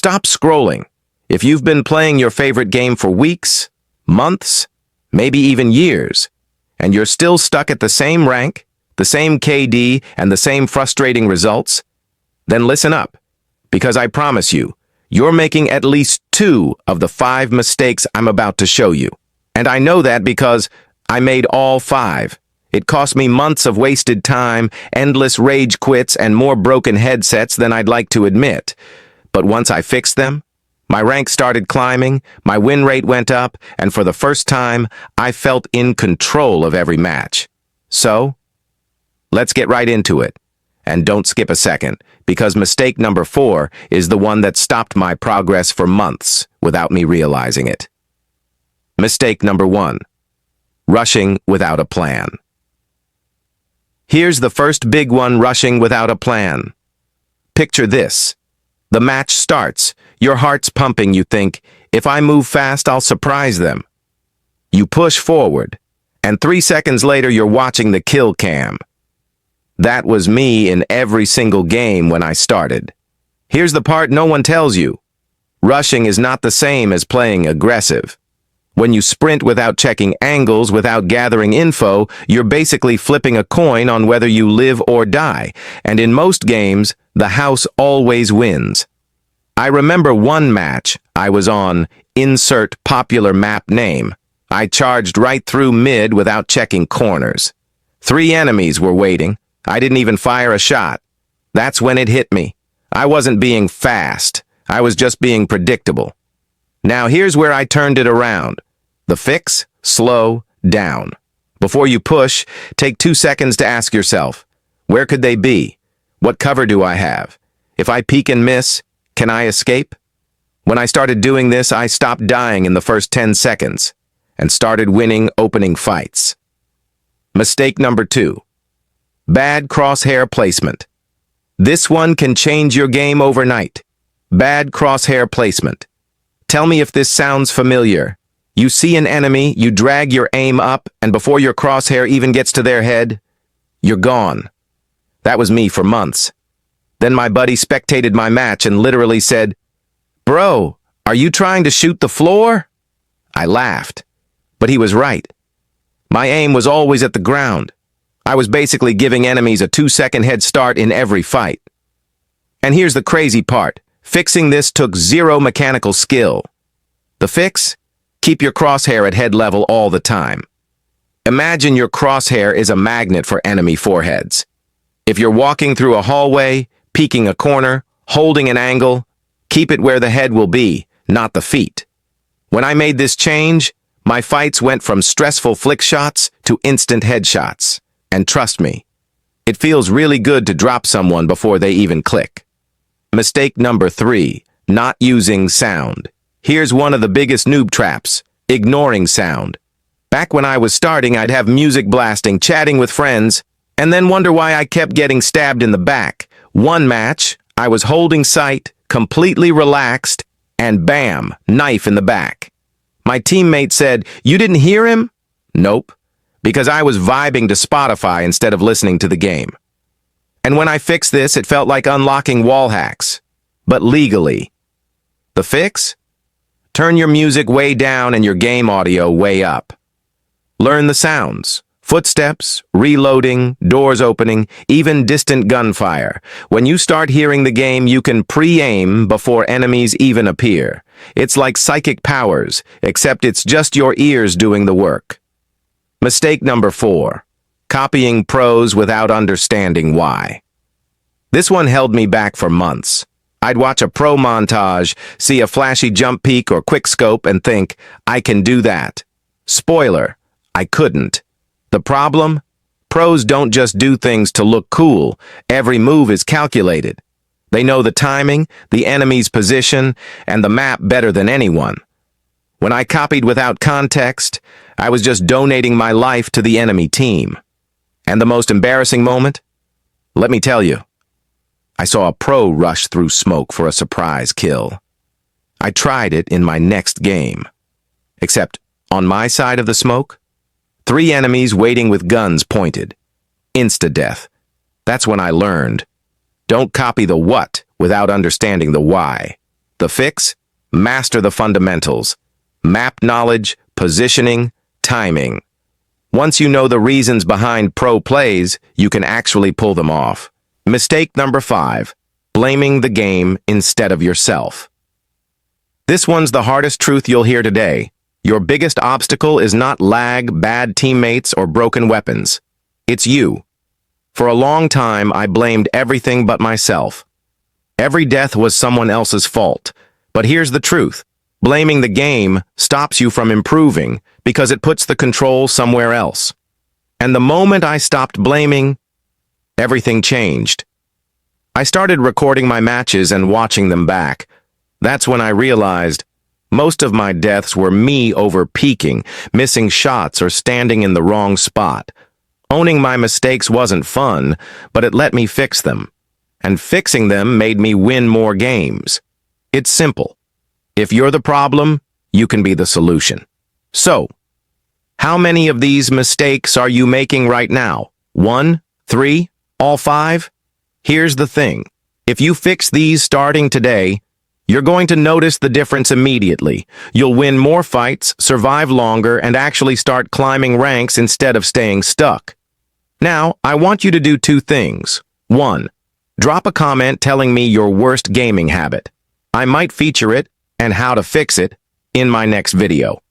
Stop scrolling. If you've been playing your favorite game for weeks, months, maybe even years, and you're still stuck at the same rank, the same KD, and the same frustrating results, then listen up, because I promise you, you're making at least 2 of the 5 mistakes I'm about to show you. And I know that because I made all 5. It cost me months of wasted time, endless rage quits, and more broken headsets than I'd like to admit. But once I fixed them, my rank started climbing, my win rate went up, and for the first time, I felt in control of every match. So, let's get right into it. And don't skip a second, because mistake number 4 is the one that stopped my progress for months without me realizing it. Mistake number 1. Rushing without a plan. Here's the first big one: rushing without a plan. Picture this. The match starts. Your heart's pumping. You think, if I move fast, I'll surprise them. You push forward, and 3 seconds later, you're watching the kill cam. That was me in every single game when I started. Here's the part no one tells you. Rushing is not the same as playing aggressive. When you sprint without checking angles, without gathering info, you're basically flipping a coin on whether you live or die, and in most games, the house always wins. I remember one match I was on, insert popular map name. I charged right through mid without checking corners. 3 enemies were waiting. I didn't even fire a shot. That's when it hit me. I wasn't being fast. I was just being predictable. Now here's where I turned it around. The fix? Slow down. Before you push, take 2 seconds to ask yourself, where could they be? What cover do I have? If I peek and miss, can I escape? When I started doing this, I stopped dying in the first 10 seconds and started winning opening fights. Mistake number 2. Bad crosshair placement. This one can change your game overnight. Bad crosshair placement. Tell me if this sounds familiar. You see an enemy, you drag your aim up, and before your crosshair even gets to their head, you're gone. That was me for months. Then my buddy spectated my match and literally said, "Bro, are you trying to shoot the floor?" I laughed, but he was right. My aim was always at the ground. I was basically giving enemies a 2-second head start in every fight. And here's the crazy part. Fixing this took 0 mechanical skill. The fix? Keep your crosshair at head level all the time. Imagine your crosshair is a magnet for enemy foreheads. If you're walking through a hallway, peeking a corner, holding an angle, keep it where the head will be, not the feet. When I made this change, my fights went from stressful flick shots to instant headshots. And trust me, it feels really good to drop someone before they even click. Mistake number 3, not using sound. Here's one of the biggest noob traps, ignoring sound. Back when I was starting, I'd have music blasting, chatting with friends, and then wonder why I kept getting stabbed in the back. One match, I was holding sight, completely relaxed, and bam, knife in the back. My teammate said, "You didn't hear him?" Nope. Because I was vibing to Spotify instead of listening to the game. And when I fixed this, it felt like unlocking wall hacks, but legally. The fix? Turn your music way down and your game audio way up. Learn the sounds. Footsteps, reloading, doors opening, even distant gunfire. When you start hearing the game, you can pre-aim before enemies even appear. It's like psychic powers, except it's just your ears doing the work. Mistake number 4. Copying pros without understanding why. This one held me back for months. I'd watch a pro montage, see a flashy jump peek or quick scope and think, I can do that. Spoiler, I couldn't. The problem? Pros don't just do things to look cool. Every move is calculated. They know the timing, the enemy's position, and the map better than anyone. When I copied without context, I was just donating my life to the enemy team. And the most embarrassing moment? Let me tell you. I saw a pro rush through smoke for a surprise kill. I tried it in my next game. Except, on my side of the smoke, 3 enemies waiting with guns pointed. Insta-death. That's when I learned. Don't copy the what without understanding the why. The fix? Master the fundamentals. Map knowledge, positioning, timing. Once you know the reasons behind pro plays, you can actually pull them off. Mistake number 5. Blaming the game instead of yourself. This one's the hardest truth you'll hear today. Your biggest obstacle is not lag, bad teammates, or broken weapons. It's you. For a long time, I blamed everything but myself. Every death was someone else's fault. But here's the truth. Blaming the game stops you from improving because it puts the control somewhere else. And the moment I stopped blaming, everything changed. I started recording my matches and watching them back. That's when I realized most of my deaths were me over-peaking, missing shots, or standing in the wrong spot. Owning my mistakes wasn't fun, but it let me fix them. And fixing them made me win more games. It's simple. If you're the problem, you can be the solution. So, how many of these mistakes are you making right now? 1, 3, all 5? Here's the thing. If you fix these starting today, you're going to notice the difference immediately. You'll win more fights, survive longer, and actually start climbing ranks instead of staying stuck. Now, I want you to do 2 things. 1. Drop a comment telling me your worst gaming habit. I might feature it, and how to fix it, in my next video.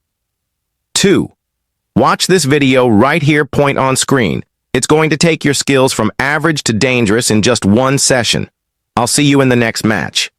2. Watch this video right here, point on screen. It's going to take your skills from average to dangerous in just 1 session. I'll see you in the next match.